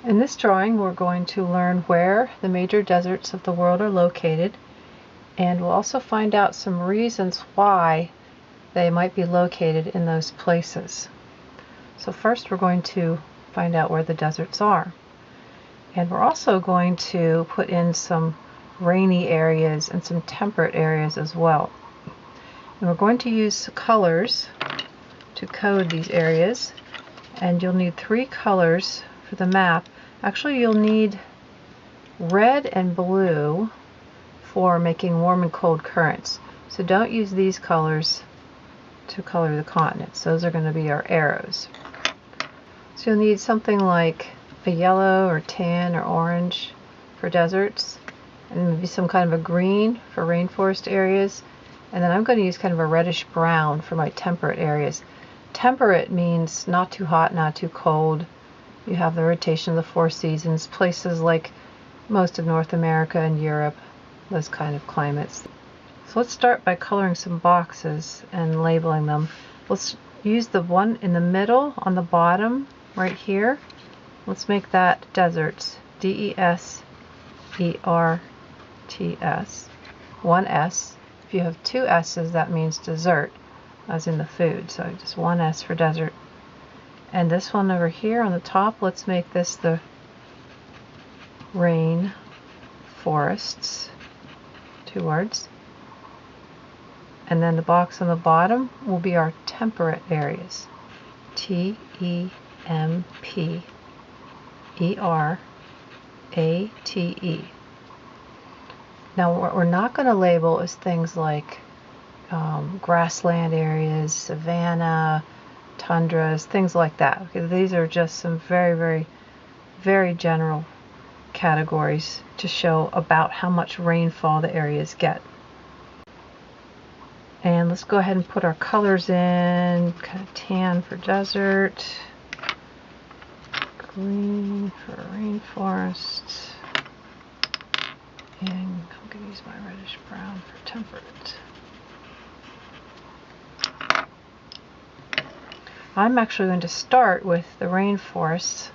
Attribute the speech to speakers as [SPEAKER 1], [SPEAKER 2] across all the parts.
[SPEAKER 1] In this drawing, we're going to learn where the major deserts of the world are located, and we'll also find out some reasons why they might be located in those places. So first we're going to find out where the deserts are. And we're also going to put in some rainy areas and some temperate areas as well. And we're going to use colors to code these areas. And you'll need 3 colors for the map. Actually, you'll need red and blue for making warm and cold currents. So don't use these colors to color the continents. Those are going to be our arrows. So you'll need something like a yellow or tan or orange for deserts, and maybe some kind of a green for rainforest areas. And then I'm going to use kind of a reddish brown for my temperate areas. Temperate means not too hot, not too cold. You have the rotation of the 4 seasons, places like most of North America and Europe, those kind of climates. So let's start by coloring some boxes and labeling them. Let's use the one in the middle on the bottom right here. Let's make that deserts, D-E-S-E-R-T-S, 1 S. If you have 2 S's, that means dessert, as in the food, so just 1 S for desert. And this one over here on the top, let's make this the rainforests, 2 words. And then the box on the bottom will be our temperate areas, T-E-M-P-E-R-A-T-E. Now what we're not going to label is things like grassland areas, savanna, tundras, things like that. Okay, these are just some very general categories to show about how much rainfall the areas get. And let's go ahead and put our colors in. Kind of tan for desert, green for rainforests, and I'm going to use my reddish brown for temperate. I'm actually going to start with the rainforests,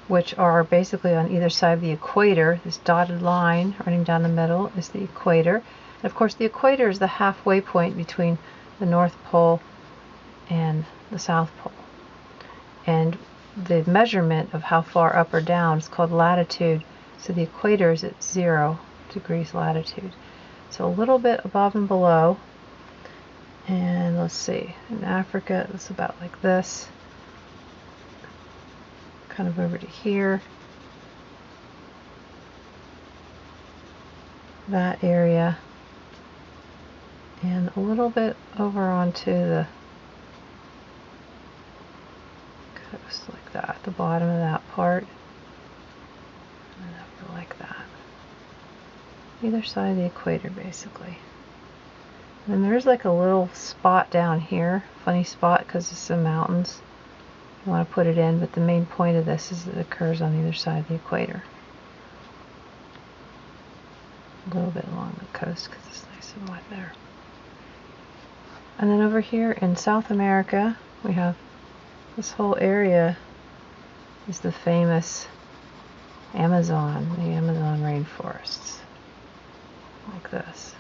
[SPEAKER 1] which are basically on either side of the equator. This dotted line running down the middle is the equator. And of course, the equator is the halfway point between the North Pole and the South Pole. And the measurement of how far up or down is called latitude. So the equator is at 0 degrees latitude. So a little bit above and below. And let's see, in Africa, it's about like this. Kind of over to here. That area. And a little bit over onto the coast like that, at the bottom of that part. And over like that. Either side of the equator, basically. And there's like a little spot down here, funny spot because it's some mountains. You want to put it in, but the main point of this is that it occurs on either side of the equator. A little bit along the coast because it's nice and wet there. And then over here in South America, we have this whole area is the famous Amazon, the Amazon rainforests, like this.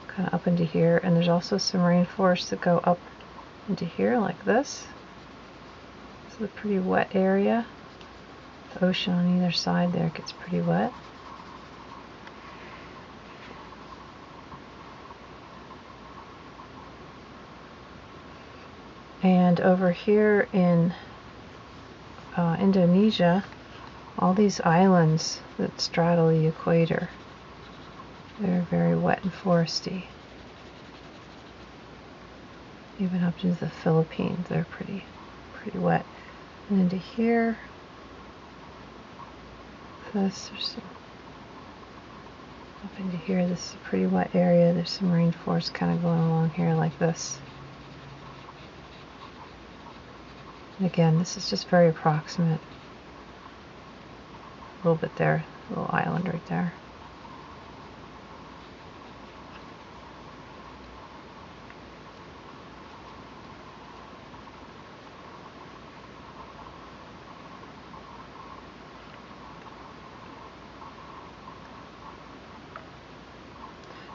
[SPEAKER 1] Kind of up into here, and there's also some rainforests that go up into here like this. This is a pretty wet area. The ocean on either side there gets pretty wet. And over here in Indonesia, all these islands that straddle the equator, they're very wet and foresty. Even up into the Philippines, they're pretty wet. And into here, this, there's some, up into here, this is a pretty wet area. There's some rainforest kind of going along here like this. And again, this is just very approximate. A little bit there, a little island right there.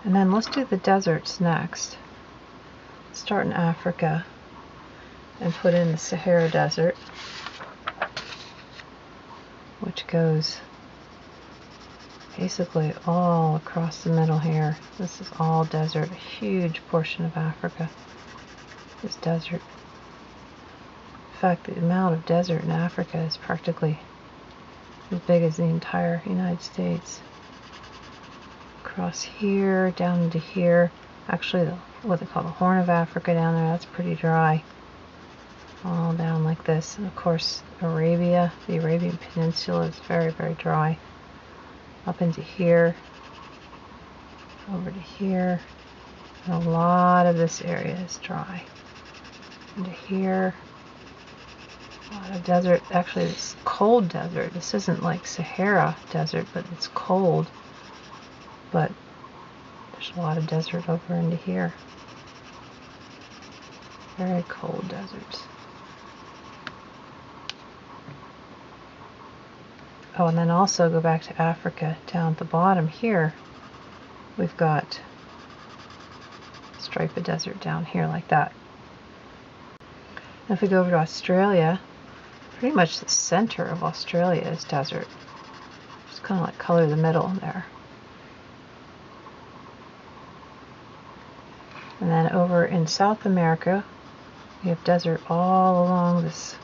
[SPEAKER 1] And then let's do the deserts next. Start in Africa and put in the Sahara Desert, which goes basically all across the middle here. This is all desert. A huge portion of Africa is desert. In fact, the amount of desert in Africa is practically as big as the entire United States. Across here, down into here. Actually, what they call the Horn of Africa down there, that's pretty dry. All down like this. And of course, Arabia, the Arabian Peninsula is very, very dry. Up into here, over to here. And a lot of this area is dry. Into here. A lot of desert. Actually, it's cold desert. This isn't like Sahara Desert, but it's cold. But there's a lot of desert over into here. Very cold deserts. Oh, and then also go back to Africa. Down at the bottom here, we've got a stripe of desert down here like that. And if we go over to Australia, pretty much the center of Australia is desert. Just kind of like color the middle there. And then over in South America, we have desert all along this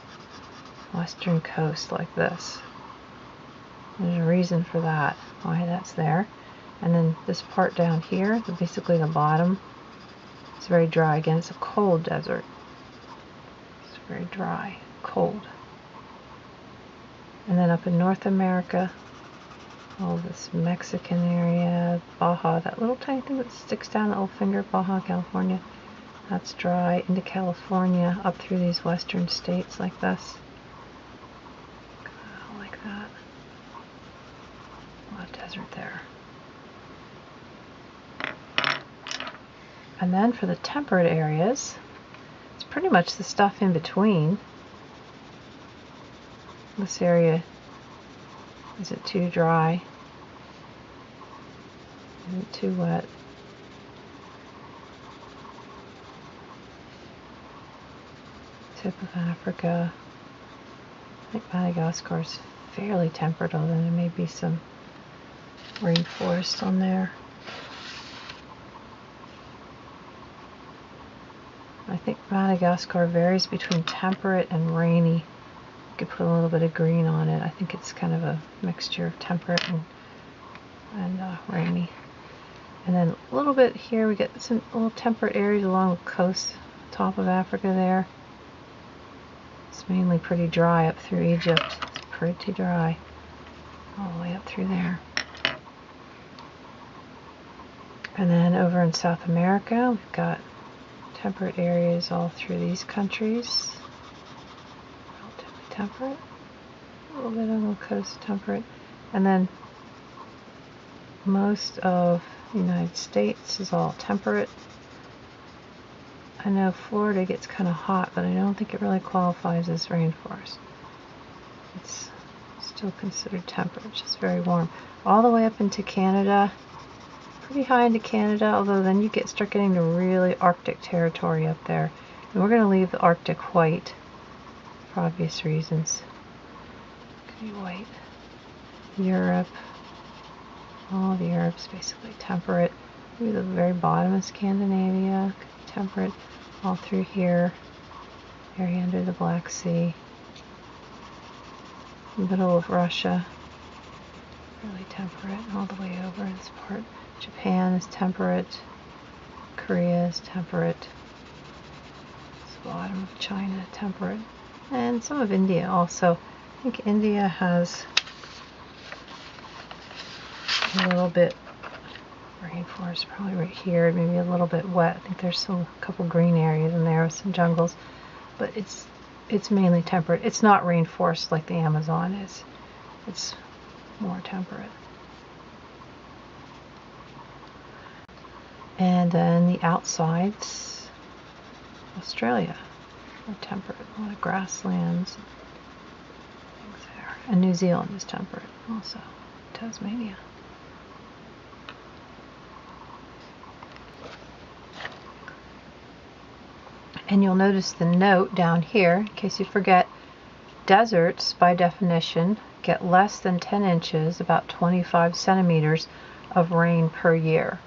[SPEAKER 1] western coast like this. There's a reason for that, why that's there. And then this part down here, basically the bottom, it's very dry. Again, it's a cold desert. It's very dry, cold. And then up in North America, all this Mexican area, Baja, that little tiny thing that sticks down the old finger, Baja, California, that's dry. Into California, up through these western states like this. Like that. A lot of desert there. And then for the temperate areas, it's pretty much the stuff in between. This area, is it too dry? Is it too wet? Tip of Africa. I think Madagascar is fairly temperate, although there may be some rainforest on there. I think Madagascar varies between temperate and rainy. You could put a little bit of green on it. I think it's kind of a mixture of temperate and rainy. And then a little bit here, we get some little temperate areas along the coast, top of Africa there. It's mainly pretty dry up through Egypt. It's pretty dry all the way up through there. And then over in South America, we've got temperate areas all through these countries. Relatively temperate. A little bit on the coast temperate. And then most of the United States is all temperate. I know Florida gets kind of hot, but I don't think it really qualifies as rainforest. It's still considered temperate, which is very warm. All the way up into Canada. Pretty high into Canada, although then you start getting to really Arctic territory up there. And we're going to leave the Arctic white for obvious reasons. It could be white. Europe. All of Europe's basically temperate. Maybe the very bottom of Scandinavia could be temperate. All through here. Area under the Black Sea. Middle of Russia. Really temperate all the way over this part. Japan is temperate. Korea is temperate. The bottom of China, temperate. And some of India also. I think India has a little bit rainforest, probably right here, maybe a little bit wet. I think there's still a couple green areas in there with some jungles. But it's mainly temperate. It's not rainforest like the Amazon is. It's more temperate. And then the outsides, Australia, are temperate. A lot of grasslands, things there. And New Zealand is temperate also. Tasmania. And you'll notice the note down here, in case you forget, deserts, by definition, get less than 10 inches, about 25 centimeters, of rain per year.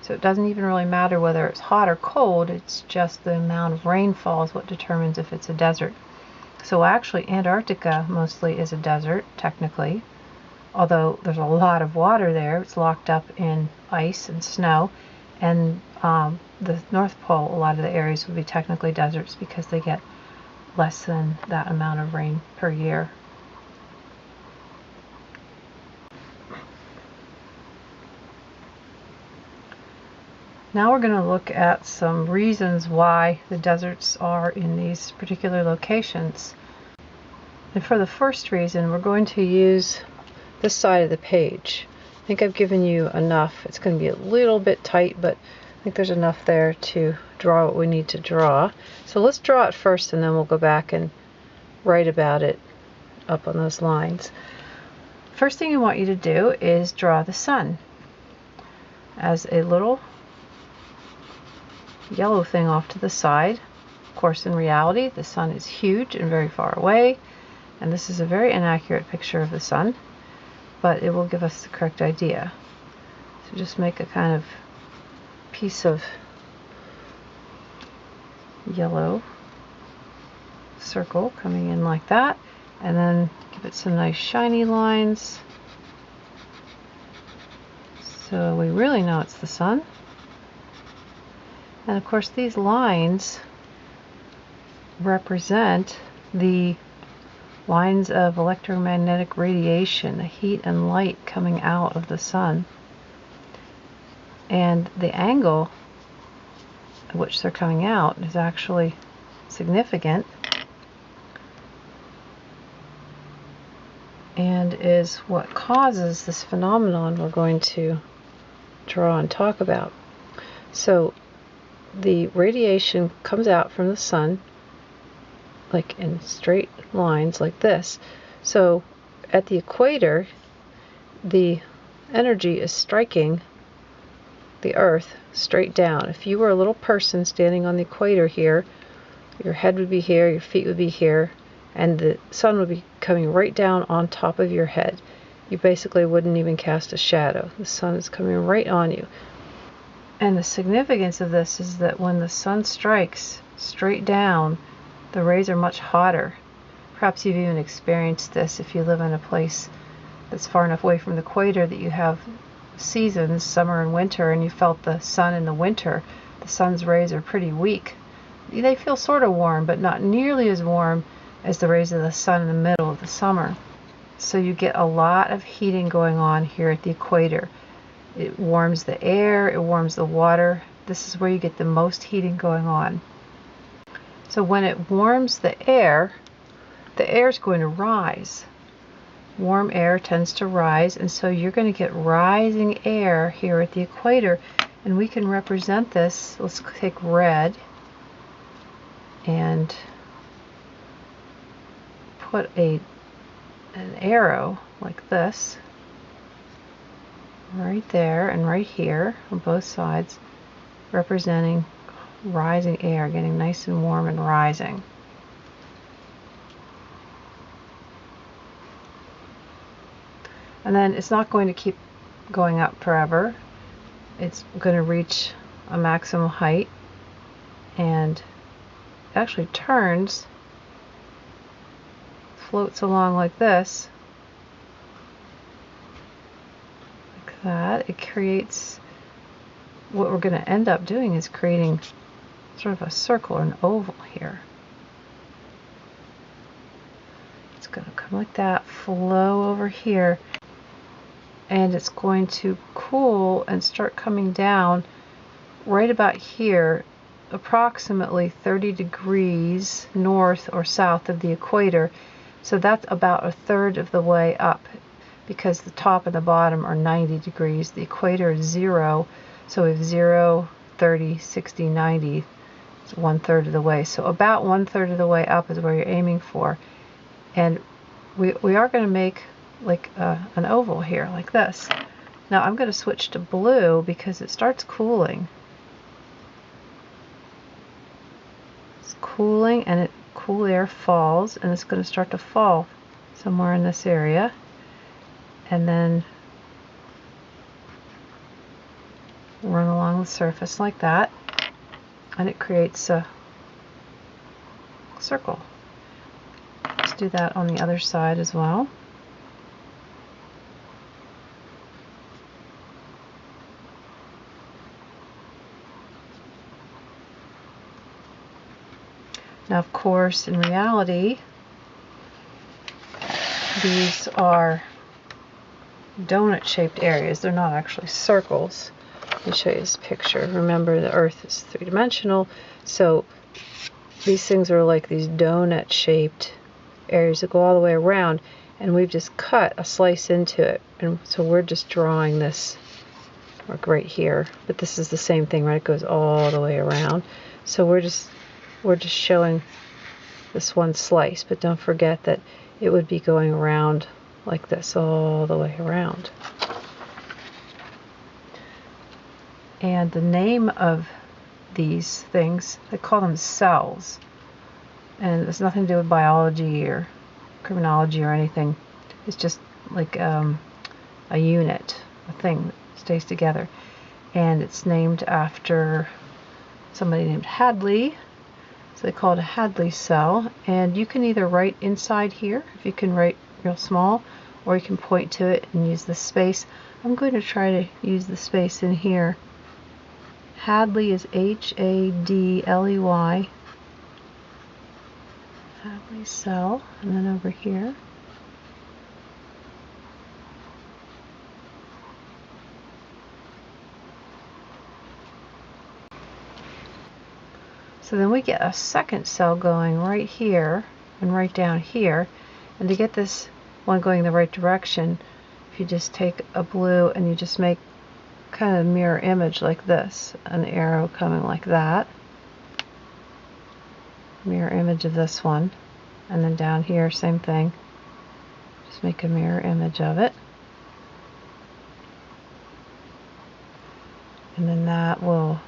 [SPEAKER 1] So it doesn't even really matter whether it's hot or cold, it's just the amount of rainfall is what determines if it's a desert. So actually Antarctica mostly is a desert, technically, although there's a lot of water there. It's locked up in ice and snow, and the North Pole, a lot of the areas would be technically deserts because they get less than that amount of rain per year. Now we're going to look at some reasons why the deserts are in these particular locations. And for the first reason, we're going to use this side of the page. I think I've given you enough. It's going to be a little bit tight, but I think there's enough there to draw what we need to draw. So let's draw it first, and then we'll go back and write about it up on those lines. First thing I want you to do is draw the sun as a little yellow thing off to the side. Of course, in reality, the sun is huge and very far away, and this is a very inaccurate picture of the sun, but it will give us the correct idea. So just make a kind of piece of yellow circle coming in like that, and then give it some nice shiny lines so we really know it's the sun. And of course these lines represent the lines of electromagnetic radiation, the heat and light coming out of the sun. And the angle at which they're coming out is actually significant and is what causes this phenomenon we're going to draw and talk about. So the radiation comes out from the sun like in straight lines like this. So at the equator, the energy is striking the earth straight down. If you were a little person standing on the equator here, your head would be here, your feet would be here, and the sun would be coming right down on top of your head. You basically wouldn't even cast a shadow. The sun is coming right on you. And the significance of this is that when the sun strikes straight down, the rays are much hotter. Perhaps you've even experienced this if you live in a place that's far enough away from the equator that you have seasons, summer and winter, and you felt the sun in the winter. The sun's rays are pretty weak. They feel sort of warm, but not nearly as warm as the rays of the sun in the middle of the summer. So you get a lot of heating going on here at the equator. It warms the air, it warms the water. This is where you get the most heating going on. So when it warms the air is going to rise. Warm air tends to rise, and so you're going to get rising air here at the equator. And we can represent this. Let's take red and put an arrow like this right there and right here on both sides, representing rising air, getting nice and warm and rising. And then it's not going to keep going up forever. It's going to reach a maximum height, and it actually turns, floats along like this, like that. It creates, what we're going to end up doing is creating sort of a circle or an oval here. It's going to come like that, flow over here, and it's going to cool and start coming down right about here, approximately 30 degrees north or south of the equator. So that's about a third of the way up, because the top and the bottom are 90 degrees. The equator is 0, so we have 0, 30, 60, 90. It's 1/3 of the way. So about 1/3 of the way up is where you're aiming for. And we are going to make like an oval here, like this. Now I'm going to switch to blue because it starts cooling. cooling, and cool air falls, and it's going to start to fall somewhere in this area, and then run along the surface like that, and it creates a circle. Let's do that on the other side as well. Now, of course, in reality, these are donut-shaped areas. They're not actually circles. Let me show you this picture. Remember, the Earth is three-dimensional, so these things are like these donut-shaped areas that go all the way around, and we've just cut a slice into it. And so we're just drawing this like right here, but this is the same thing, right? It goes all the way around. So we're just showing this one slice, but don't forget that it would be going around like this all the way around. And the name of these things, they call them cells, and it's nothing to do with biology or criminology or anything. It's just like a unit, a thing that stays together, and it's named after somebody named Hadley. So they call it a Hadley cell, and you can either write inside here, if you can write real small, or you can point to it and use the space. I'm going to try to use the space in here. Hadley is Hadley, Hadley cell, and then over here. So then we get a second cell going right here and right down here. And to get this one going the right direction, if you just take a blue and you just make kind of a mirror image like this, an arrow coming like that, mirror image of this one, and then down here, same thing, just make a mirror image of it. And then that will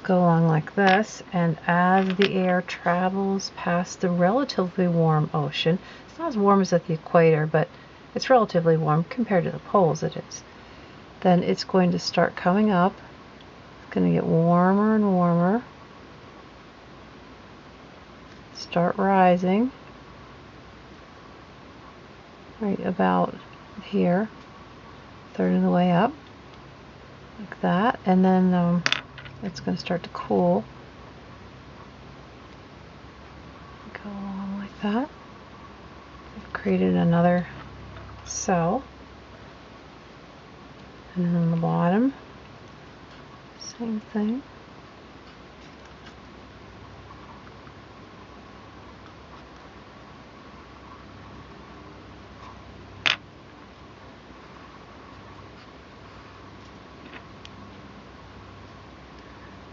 [SPEAKER 1] go along like this, and as the air travels past the relatively warm ocean, it's not as warm as at the equator, but it's relatively warm compared to the poles it is, then it's going to start coming up. It's going to get warmer and warmer, start rising right about here, third of the way up like that, and then it's going to start to cool. Go along like that. I've created another cell. And then on the bottom, same thing.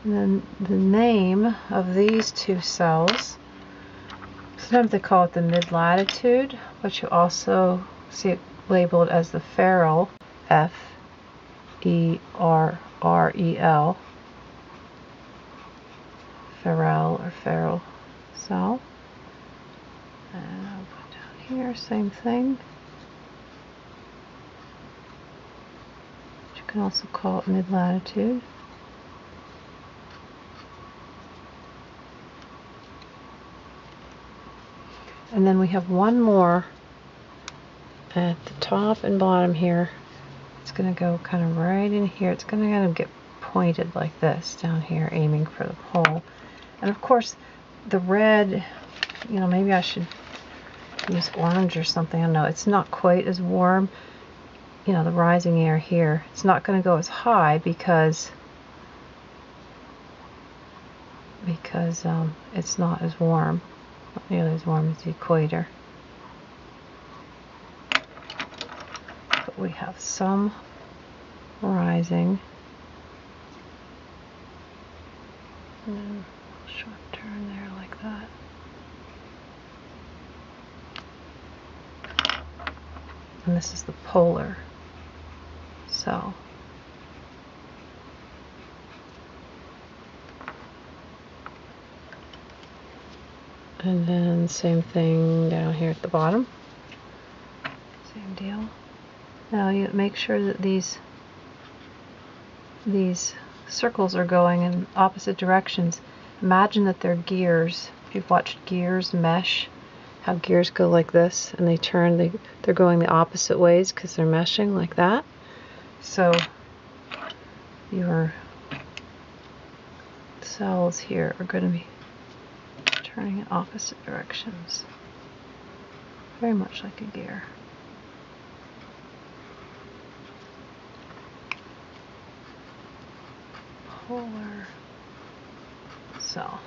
[SPEAKER 1] And then the name of these two cells, sometimes they call it the mid-latitude, but you also see it labeled as the ferrule, F-E-R-R-E-L, ferrule or ferrule cell. And I'll put down here, same thing. You can also call it mid-latitude. And then we have one more at the top and bottom here. It's going to go kind of right in here. It's going to kind of get pointed like this down here, aiming for the pole. And of course, the red, you know, maybe I should use orange or something. I don't know. It's not quite as warm. You know, the rising air here, it's not going to go as high because it's not as warm. Not nearly as warm as the equator. But we have some rising. And then a short turn there like that. And this is the polar cell. And then same thing down here at the bottom. Same deal. Now you make sure that these circles are going in opposite directions. Imagine that they're gears. If you've watched gears mesh, how gears go like this and they turn, they're going the opposite ways because they're meshing like that. So your cells here are going to be turning in opposite directions, very much like a gear. Polar cell.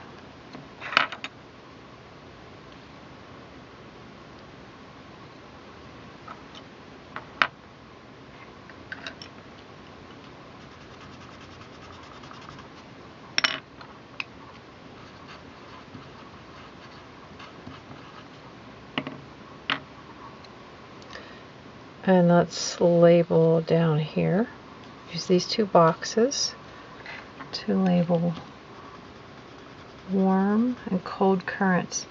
[SPEAKER 1] And let's label down here. Use these two boxes to label warm and cold currents.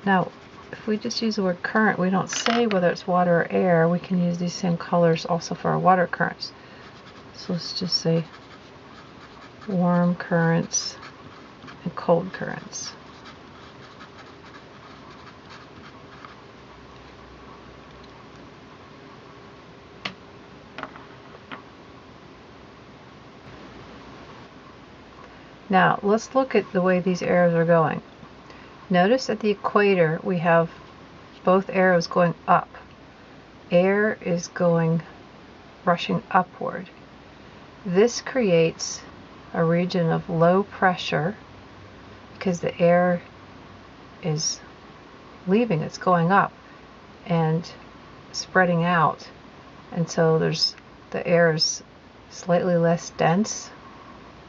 [SPEAKER 1] Now, if we just use the word current, we don't say whether it's water or air. We can use these same colors also for our water currents. So let's just say warm currents and cold currents. Now, let's look at the way these arrows are going. Notice at the equator we have both arrows going up. Air is rushing upward. This creates a region of low pressure because the air is leaving, it's going up and spreading out. And so the air is slightly less dense,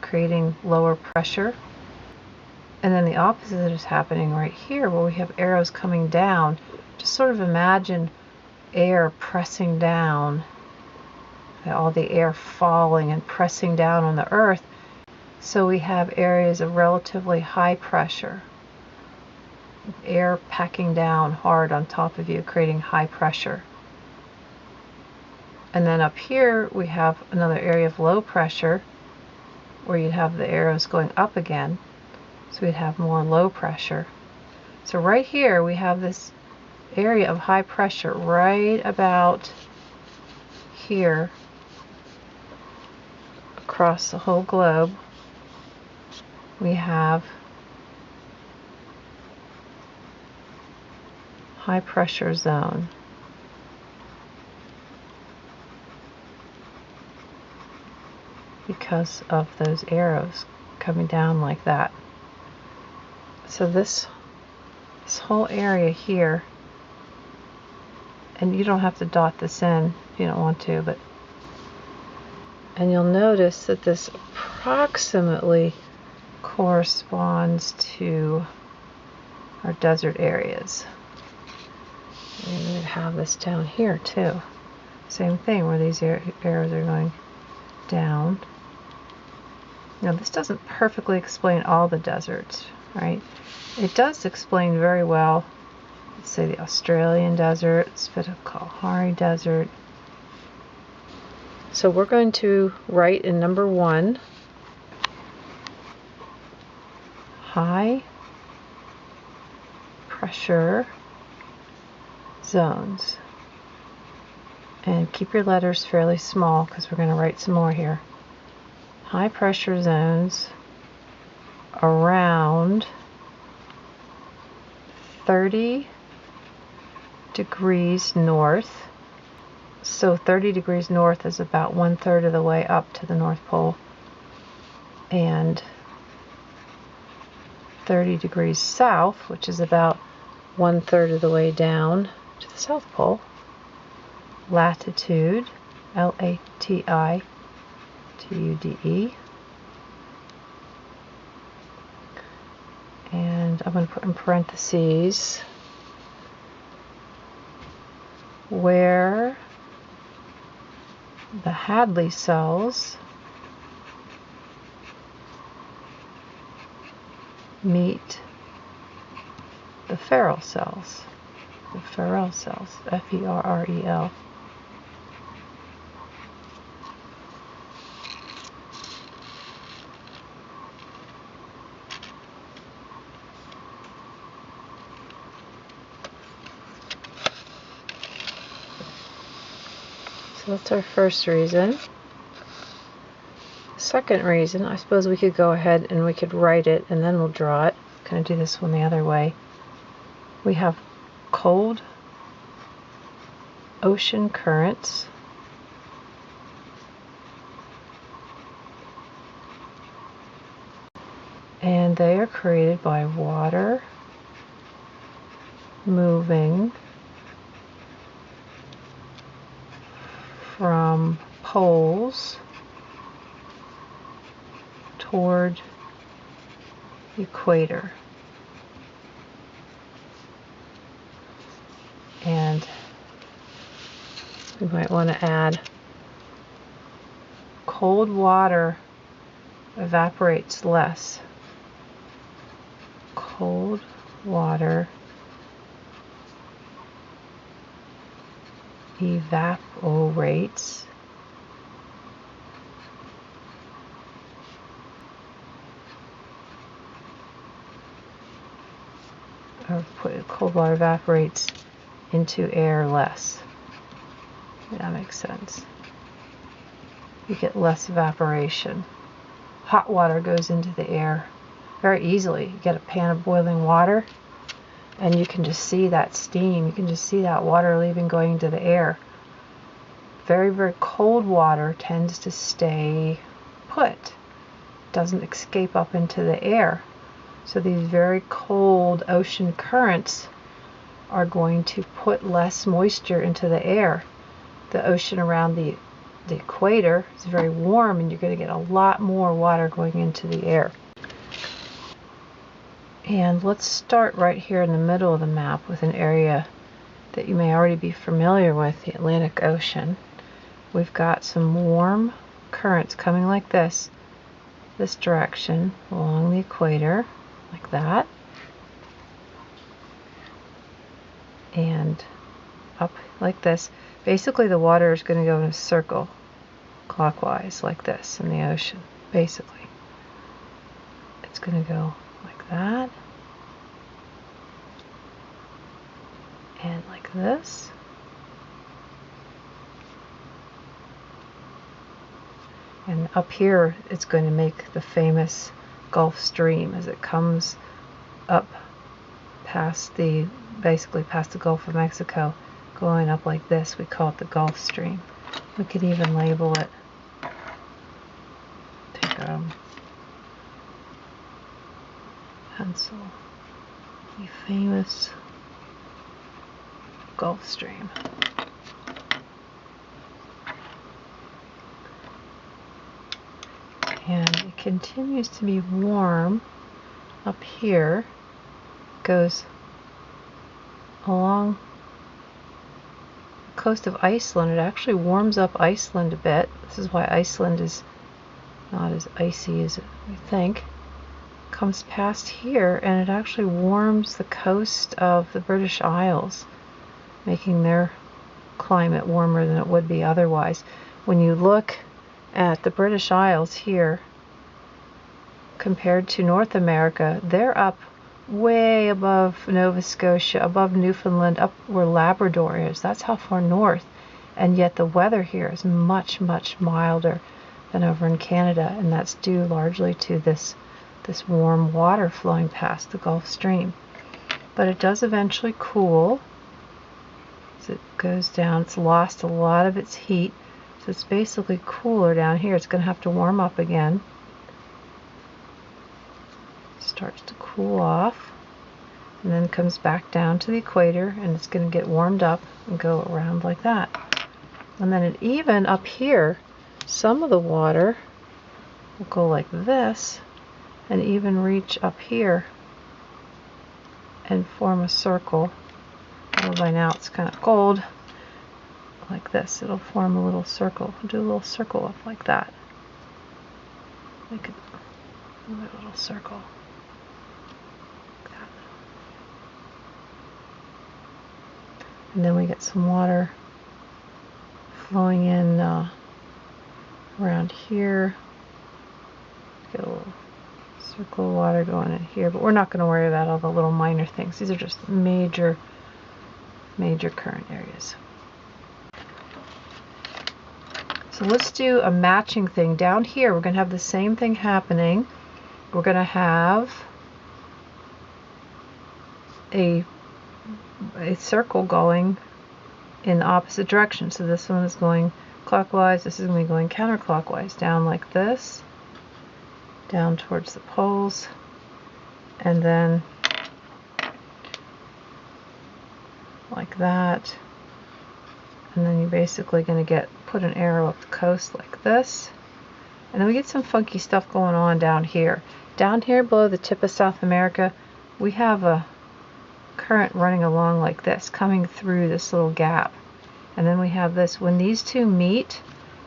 [SPEAKER 1] creating lower pressure. And then the opposite is happening right here where we have arrows coming down. Just sort of imagine air pressing down, all the air falling and pressing down on the earth. So we have areas of relatively high pressure, air packing down hard on top of you, creating high pressure. And then up here we have another area of low pressure where you'd have the arrows going up again, so we'd have more low pressure. So right here we have this area of high pressure right about here across the whole globe. We have high pressure zone. Because of those arrows coming down like that. So this whole area here, and you don't have to dot this in if you don't want to, and you'll notice that this approximately corresponds to our desert areas. And we have this down here too. Same thing where these arrows are going down. Now this doesn't perfectly explain all the deserts, right? It does explain very well, let's say the Australian desert, Sahara Desert. So we're going to write in number 1, high pressure zones. And keep your letters fairly small because we're going to write some more here. High pressure zones around 30 degrees north. So 30 degrees north is about 1/3 of the way up to the North Pole, and 30 degrees south, which is about 1/3 of the way down to the South Pole. Latitude, Latitude, and I'm going to put in parentheses where the Hadley cells meet Ferrel cells. The Ferrel cells, F-E-R-R-E-L. So that's our first reason. Second reason, I suppose we could go ahead and we could write it and then we'll draw it. I'm going to do this one the other way. We have cold ocean currents and they are created by water moving from poles toward the equator. And we might want to add cold water evaporates less. Cold water evaporates cold water evaporates into air less. That makes sense. You get less evaporation. Hot water goes into the air very easily. You get a pan of boiling water and you can just see that steam. You can just see that water leaving going into the air. Very, very cold water tends to stay put. Doesn't escape up into the air. So these very cold ocean currents are going to put less moisture into the air. The ocean around the equator is very warm and you're going to get a lot more water going into the air. And let's start right here in the middle of the map with an area that you may already be familiar with, the Atlantic Ocean. We've got some warm currents coming like this direction along the equator, like that. And up like this. Basically the water is going to go in a circle clockwise like this in the ocean. Basically it's going to go like that and like this, and up here it's going to make the famous Gulf Stream as it comes up basically past the Gulf of Mexico, going up like this. We call it the Gulf Stream. We could even label it. Take a pencil. The famous Gulf Stream. And it continues to be warm up here. Goes along the coast of Iceland. It actually warms up Iceland a bit. This is why Iceland is not as icy as we think. Comes past here and it actually warms the coast of the British Isles, making their climate warmer than it would be otherwise. When you look at the British Isles here compared to North America, they're up way above Nova Scotia, above Newfoundland, up where Labrador is. That's how far north. And yet the weather here is much, much milder than over in Canada, and that's due largely to this warm water flowing past the Gulf Stream. But it does eventually cool as it goes down. It's lost a lot of its heat, so it's basically cooler down here. It's going to have to warm up again. Starts to cool off and then comes back down to the equator, and it's going to get warmed up and go around like that. And then it even up here, some of the water will go like this and even reach up here and form a circle. Well, by now it's kind of cold. Like this, it'll form a little circle. Do a little circle up like that. Make it a little circle. And then we get some water flowing in around here. Get a little circle of water going in here, but we're not going to worry about all the little minor things. These are just major current areas. So let's do a matching thing. Down here, we're going to have the same thing happening. We're going to have a circle going in the opposite direction. So this one is going clockwise, this is going to be going counterclockwise, down like this, down towards the poles, and then like that. And then you're basically going to put an arrow up the coast like this. And then we get some funky stuff going on down here. Down here below the tip of South America, we have a current running along like this, coming through this little gap. And then we have this. When these two meet,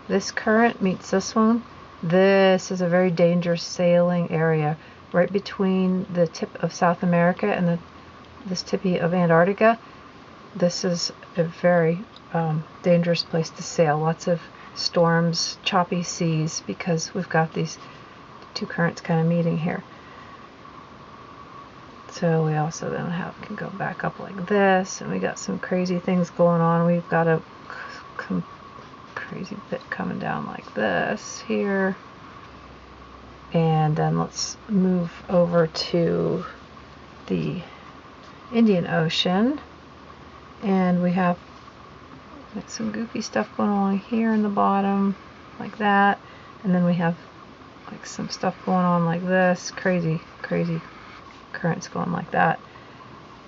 [SPEAKER 1] this current meets this one, this is a very dangerous sailing area right between the tip of South America and this tippy of Antarctica. This is a very dangerous place to sail. Lots of storms, choppy seas, because we've got these two currents kind of meeting here. So we also then can go back up like this, and we got some crazy things going on. We've got a crazy bit coming down like this here. And then let's move over to the Indian Ocean. And we have like some goofy stuff going on here in the bottom, like that. And then we have like some stuff going on like this, crazy currents going like that,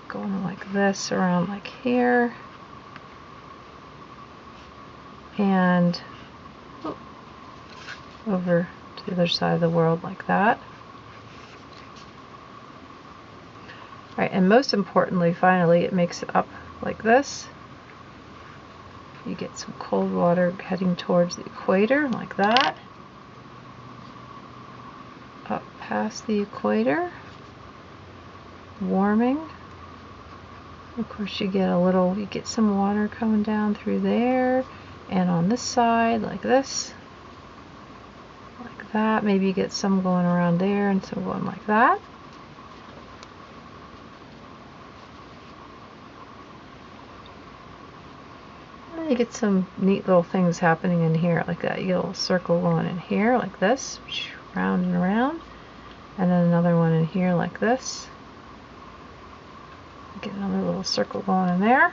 [SPEAKER 1] going on like this, around like here, and over to the other side of the world like that. Alright, and most importantly, finally, it makes it up like this. You get some cold water heading towards the equator, like that. Up past the equator, warming. Of course, you get some water coming down through there, and on this side, like this, like that. Maybe you get some going around there and some going like that. You get some neat little things happening in here like that. You get a little circle going in here like this, round and around, and then another one in here like this. Get another little circle going in there.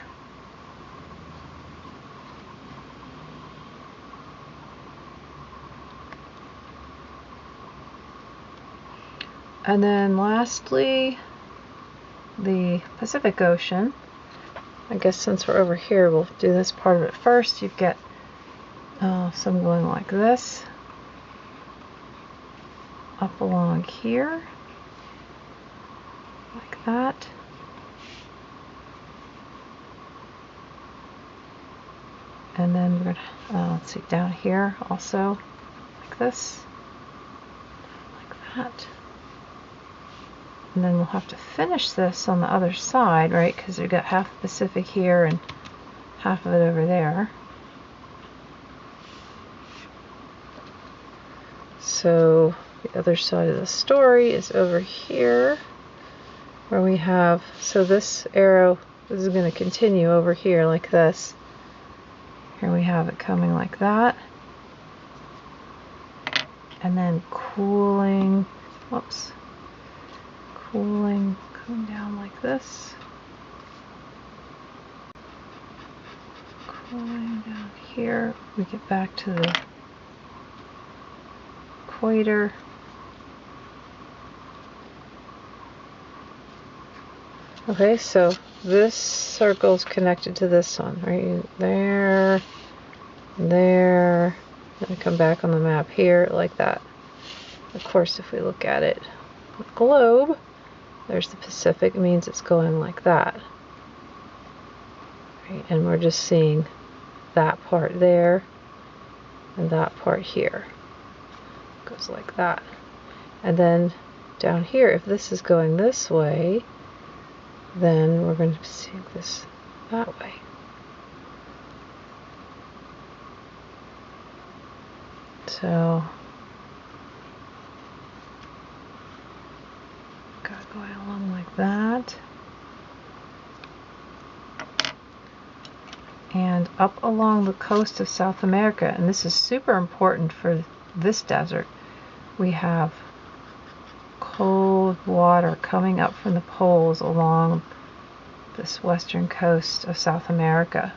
[SPEAKER 1] And then lastly, the Pacific Ocean. I guess since we're over here, we'll do this part of it first. You've got some going like this, up along here, like that. And then we're gonna, let's see, down here also, like this, like that. And then we'll have to finish this on the other side, right? Because we've got half the Pacific here and half of it over there. So the other side of the story is over here, where we have, so this arrow, this is going to continue over here like this. Here we have it coming like that. And then cooling, whoops. Cooling, coming down like this. Cooling down here. We get back to the equator. Okay, so this circle is connected to this one, right? There, there. Then come back on the map here, like that. Of course, if we look at it with the globe, there's the Pacific, it means it's going like that. Right? And we're just seeing that part there and that part here. It goes like that. And then down here, if this is going this way, then we're going to see this that way. So got going along like that. And up along the coast of South America, and this is super important for this desert, we have cold water coming up from the poles along this western coast of South America.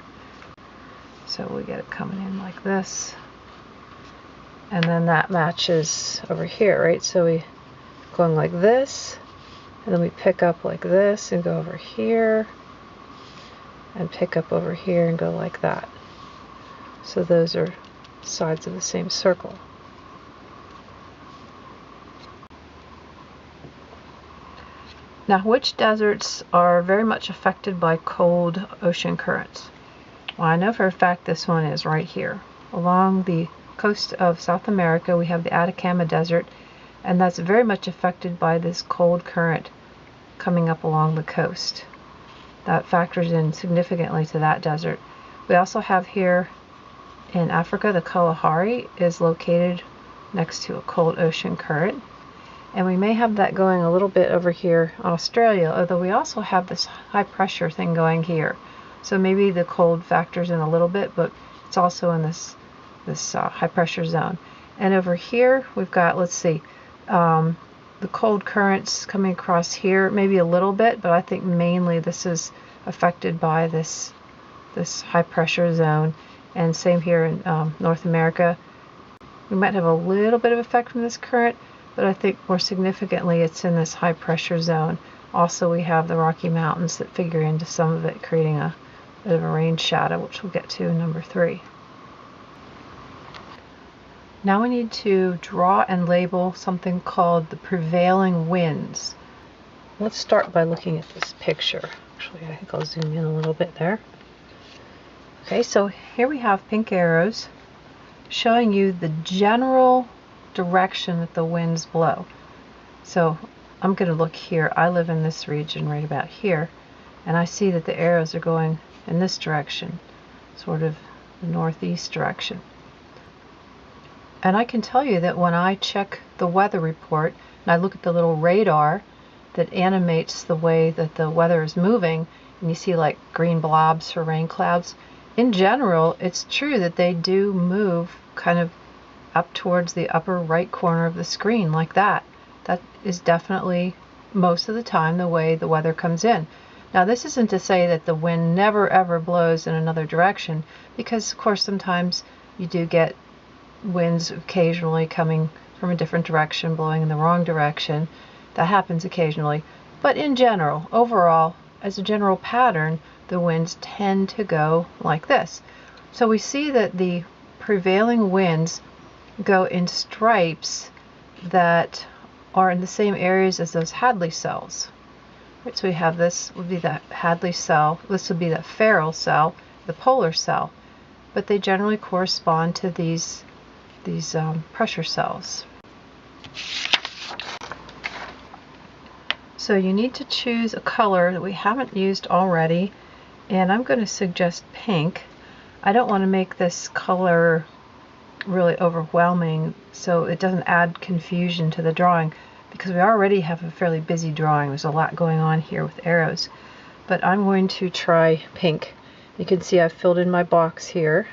[SPEAKER 1] So we get it coming in like this, and then that matches over here, right? So we going like this, and then we pick up like this and go over here and pick up over here and go like that. So those are sides of the same circle. Now, which deserts are very much affected by cold ocean currents? Well, I know for a fact this one is right here. Along the coast of South America, we have the Atacama Desert, and that's very much affected by this cold current coming up along the coast. That factors in significantly to that desert. We also have here in Africa, the Kalahari is located next to a cold ocean current. And we may have that going a little bit over here in Australia, although we also have this high pressure thing going here. So maybe the cold factors in a little bit, but it's also in this high pressure zone. And over here we've got, let's see, the cold currents coming across here, maybe a little bit, but I think mainly this is affected by this high pressure zone. And same here in North America. We might have a little bit of effect from this current, but I think more significantly it's in this high pressure zone. Also, we have the Rocky Mountains that figure into some of it, creating a bit of a rain shadow, which we'll get to in number 3. Now we need to draw and label something called the prevailing winds. Let's start by looking at this picture. Actually, I think I'll zoom in a little bit there. Okay, so here we have pink arrows showing you the general direction that the winds blow. So I'm going to look here. I live in this region right about here, and I see that the arrows are going in this direction, sort of the northeast direction. And I can tell you that when I check the weather report and I look at the little radar that animates the way that the weather is moving, and you see like green blobs for rain clouds, in general it's true that they do move kind of up towards the upper right corner of the screen like that. That is definitely most of the time the way the weather comes in. Now, this isn't to say that the wind never ever blows in another direction, because of course sometimes you do get winds occasionally coming from a different direction, blowing in the wrong direction. That happens occasionally. But in general, overall, as a general pattern, the winds tend to go like this. So we see that the prevailing winds go in stripes that are in the same areas as those Hadley cells. Right, so we have this would be the Hadley cell, this would be the Ferrel cell, the polar cell, but they generally correspond to these pressure cells. So you need to choose a color that we haven't used already, and I'm going to suggest pink. I don't want to make this color really overwhelming so it doesn't add confusion to the drawing, because we already have a fairly busy drawing. There's a lot going on here with arrows. But I'm going to try pink. You can see I've filled in my box here.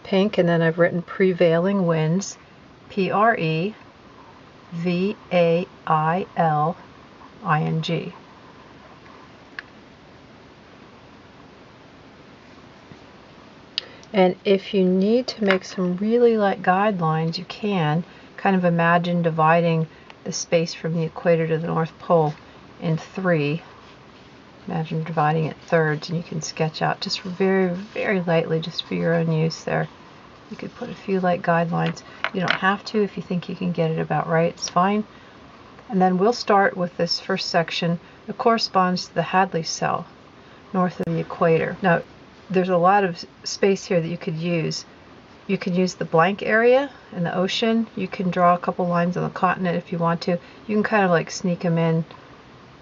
[SPEAKER 1] Pink, and then I've written Prevailing Winds, Prevailing. And if you need to make some really light guidelines, you can kind of imagine dividing the space from the equator to the North Pole in 3. Imagine dividing it thirds, and you can sketch out just very, very lightly, just for your own use there. You could put a few light guidelines. You don't have to. If you think you can get it about right, it's fine. And then we'll start with this first section that corresponds to the Hadley cell, north of the equator. Now, there's a lot of space here that you could use. You can use the blank area in the ocean. You can draw a couple lines on the continent if you want to. You can kind of like sneak them in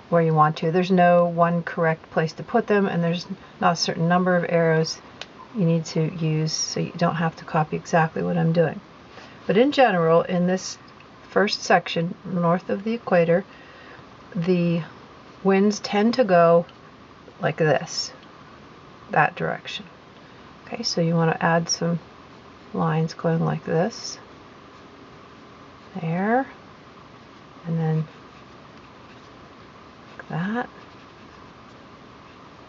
[SPEAKER 1] where you want to. There's no one correct place to put them, and there's not a certain number of arrows you need to use, so you don't have to copy exactly what I'm doing. But in general, in this first section, north of the equator, the winds tend to go like this, that direction. Okay, so you want to add some lines going like this, there, and then like that,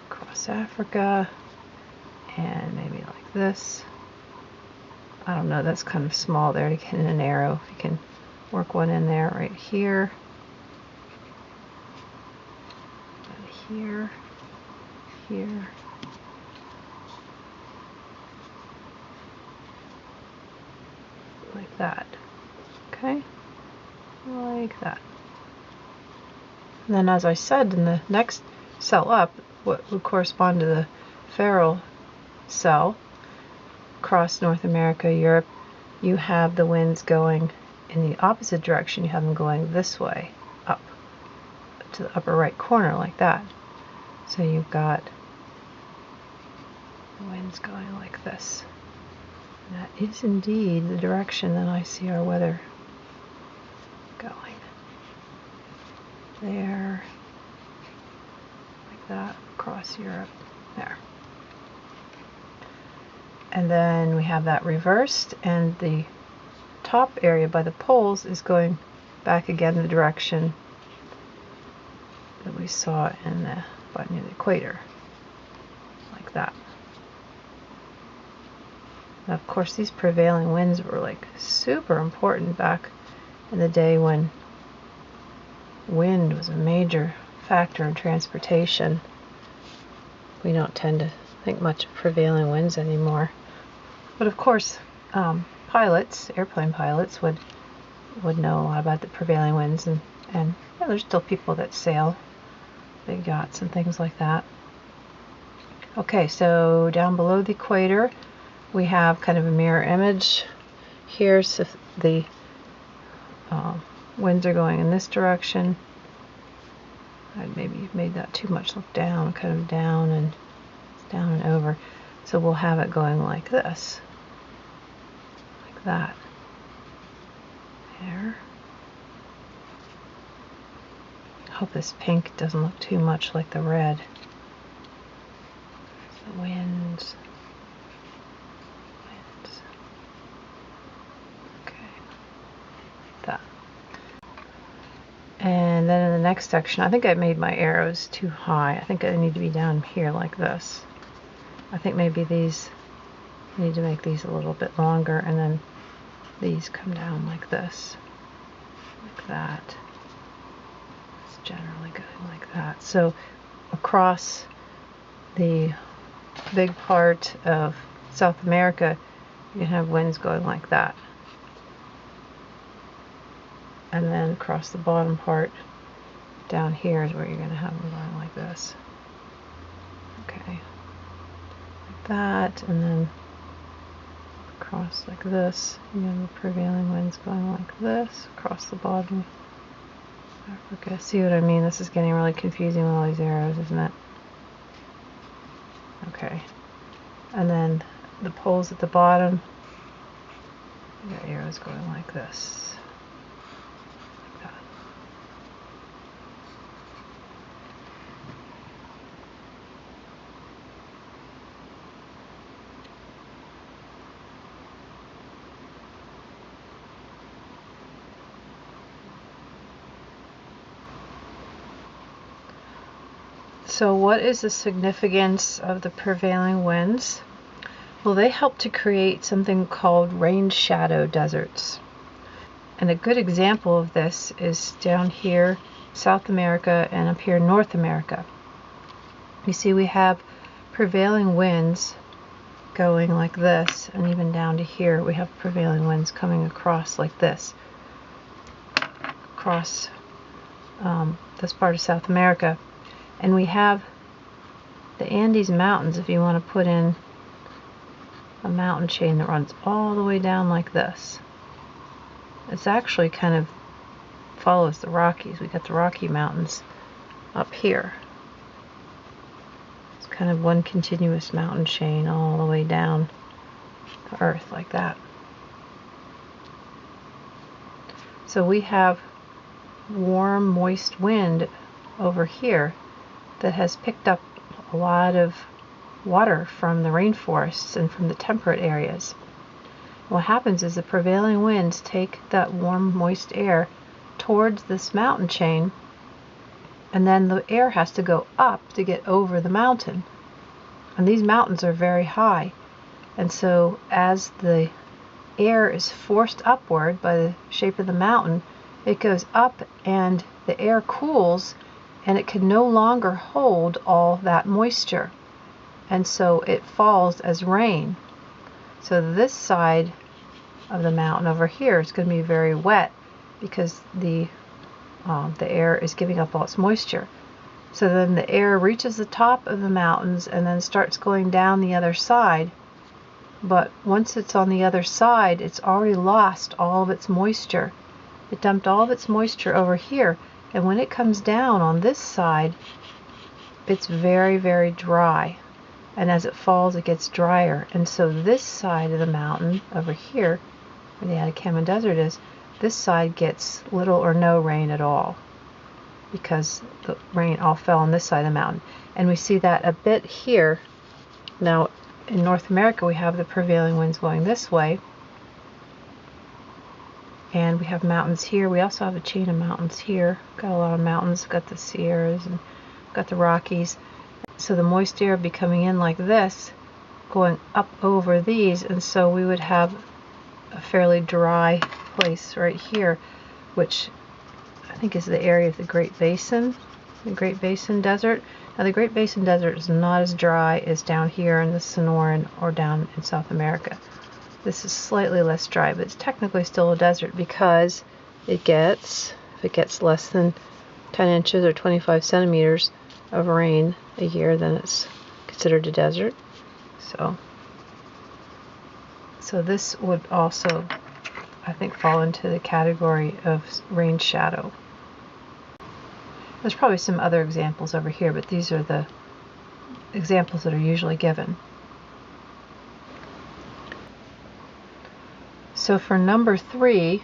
[SPEAKER 1] across Africa, and maybe like this. I don't know, that's kind of small there to get in an arrow. You can work one in there right here, and here, here. Like that. Okay? Like that. And then, as I said, in the next cell up, what would correspond to the Feral cell, across North America, Europe, you have the winds going in the opposite direction. You have them going this way, up to the upper right corner, like that. So you've got the winds going like this. And that is indeed the direction that I see our weather going. There, like that, across Europe, there. And then we have that reversed, and the top area by the poles is going back again the direction that we saw in the near the equator, like that. Now, of course, these prevailing winds were like super important back in the day when wind was a major factor in transportation. We don't tend to think much of prevailing winds anymore. But of course, pilots, airplane pilots, would know a lot about the prevailing winds, and yeah, there's still people that sail big yachts and things like that. Okay, so down below the equator, we have kind of a mirror image. Here's the winds are going in this direction. I maybe made that too much look down, kind of down and over. So we'll have it going like this. Like that. There. I hope this pink doesn't look too much like the red. There's the winds. Okay. Like that. And then in the next section, I think I made my arrows too high. I think I need to be down here like this. I think maybe these, I need to make these a little bit longer, and then these come down like this. Like that. It's generally going like that. So across the big part of South America, you can have winds going like that. And then across the bottom part down here is where you're going to have them going like this. Okay. Like that, and then across like this. You have the prevailing winds going like this, across the bottom of Africa. See what I mean? This is getting really confusing with all these arrows, isn't it? Okay. And then the poles at the bottom, you got arrows going like this. So what is the significance of the prevailing winds? Well, they help to create something called rain shadow deserts. And a good example of this is down here, South America, and up here, North America. You see we have prevailing winds going like this, and even down to here we have prevailing winds coming across like this, across this part of South America. And we have the Andes Mountains, if you want to put in a mountain chain that runs all the way down like this. It's actually kind of follows the Rockies. We got the Rocky Mountains up here. It's kind of one continuous mountain chain all the way down to Earth like that. So we have warm, moist wind over here that has picked up a lot of water from the rainforests and from the temperate areas. What happens is the prevailing winds take that warm, moist air towards this mountain chain, and then the air has to go up to get over the mountain. And these mountains are very high, and so as the air is forced upward by the shape of the mountain, it goes up and the air cools, and it can no longer hold all that moisture, and so it falls as rain. So this side of the mountain over here is going to be very wet because the air is giving up all its moisture. So then the air reaches the top of the mountains and then starts going down the other side. But once it's on the other side, it's already lost all of its moisture. It dumped all of its moisture over here, and when it comes down on this side, it's very, very dry. And as it falls, it gets drier. And so this side of the mountain over here, where the Atacama Desert is, this side gets little or no rain at all, because the rain all fell on this side of the mountain. And we see that a bit here. Now, in North America, we have the prevailing winds going this way, and we have mountains here. We also have a chain of mountains here. Got a lot of mountains. Got the Sierras and got the Rockies. So the moist air would be coming in like this, going up over these, and so we would have a fairly dry place right here, which I think is the area of the Great Basin, the Great Basin Desert. Now the Great Basin Desert is not as dry as down here in the Sonoran or down in South America. This is slightly less dry, but it's technically still a desert because it gets, if it gets less than 10 inches or 25 centimeters of rain a year, then it's considered a desert. So this would also, I think, fall into the category of rain shadow. There's probably some other examples over here, but these are the examples that are usually given. So for number 3,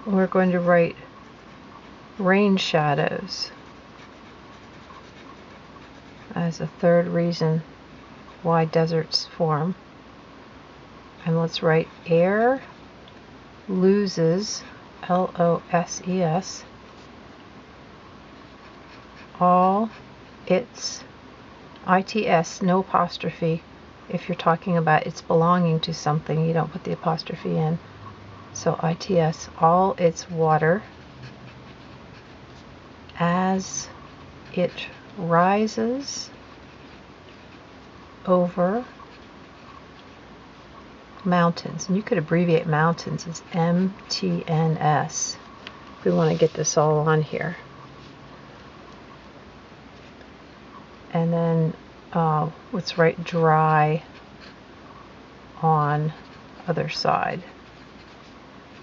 [SPEAKER 1] we're going to write rain shadows as a third reason why deserts form. And let's write air loses, L-O-S-E-S, all its, I-T-S, no apostrophe. If you're talking about it's belonging to something, you don't put the apostrophe in. So I-T-S, all its water as it rises over mountains. And you could abbreviate mountains as M-T-N-S if we want to get this all on here. And then let's write dry on other side.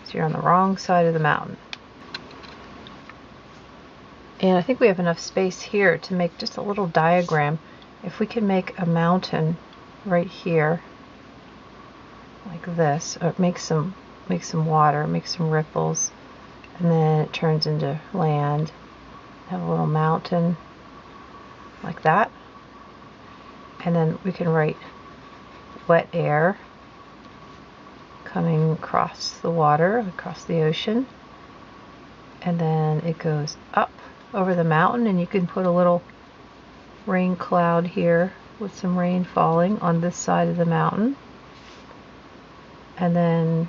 [SPEAKER 1] So you're on the wrong side of the mountain. And I think we have enough space here to make just a little diagram. If we can make a mountain right here, like this, or make some water, make some ripples, and then it turns into land. Have a little mountain like that. And then we can write wet air coming across the water, across the ocean. And then it goes up over the mountain, and you can put a little rain cloud here with some rain falling on this side of the mountain. And then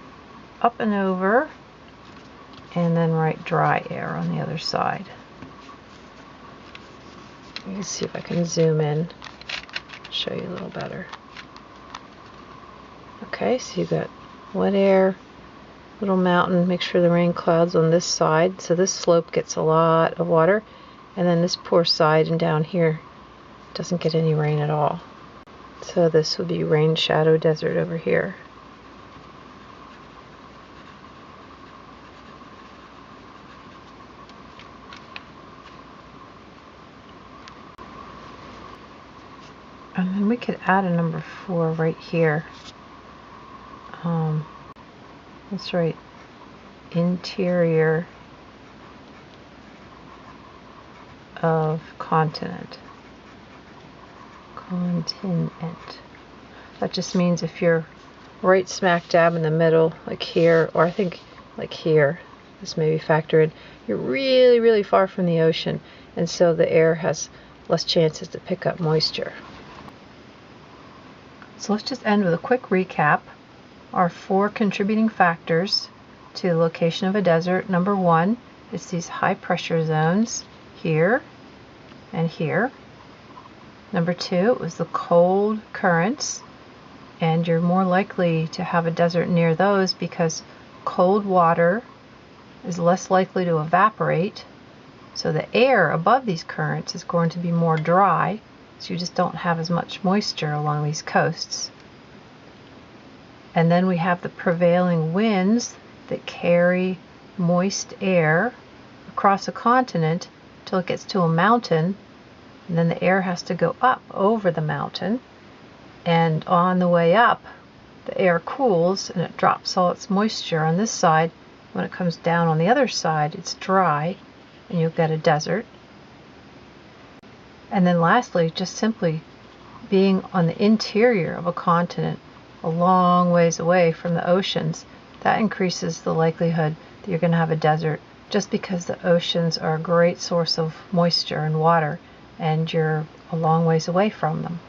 [SPEAKER 1] up and over, and then write dry air on the other side. Let me see if I can zoom in, show you a little better. Okay, so you've got wet air, little mountain, make sure the rain cloud's on this side, so this slope gets a lot of water, and then this poor side and down here doesn't get any rain at all. So this would be rain shadow desert over here. And then we could add a number 4 right here. Let's write interior of continent. That just means if you're right smack dab in the middle, like here, or I think like here, this may be factored in, you're really, really far from the ocean, and so the air has less chances to pick up moisture. So let's just end with a quick recap. Our 4 contributing factors to the location of a desert. Number 1 is these high pressure zones here and here. Number 2 was the cold currents, and you're more likely to have a desert near those because cold water is less likely to evaporate, so the air above these currents is going to be more dry, so you just don't have as much moisture along these coasts. And then we have the prevailing winds that carry moist air across a continent till it gets to a mountain, and then the air has to go up over the mountain, and on the way up the air cools and it drops all its moisture on this side. When it comes down on the other side, it's dry and you'll get a desert. And then lastly, just simply being on the interior of a continent a long ways away from the oceans, that increases the likelihood that you're going to have a desert, just because the oceans are a great source of moisture and water and you're a long ways away from them.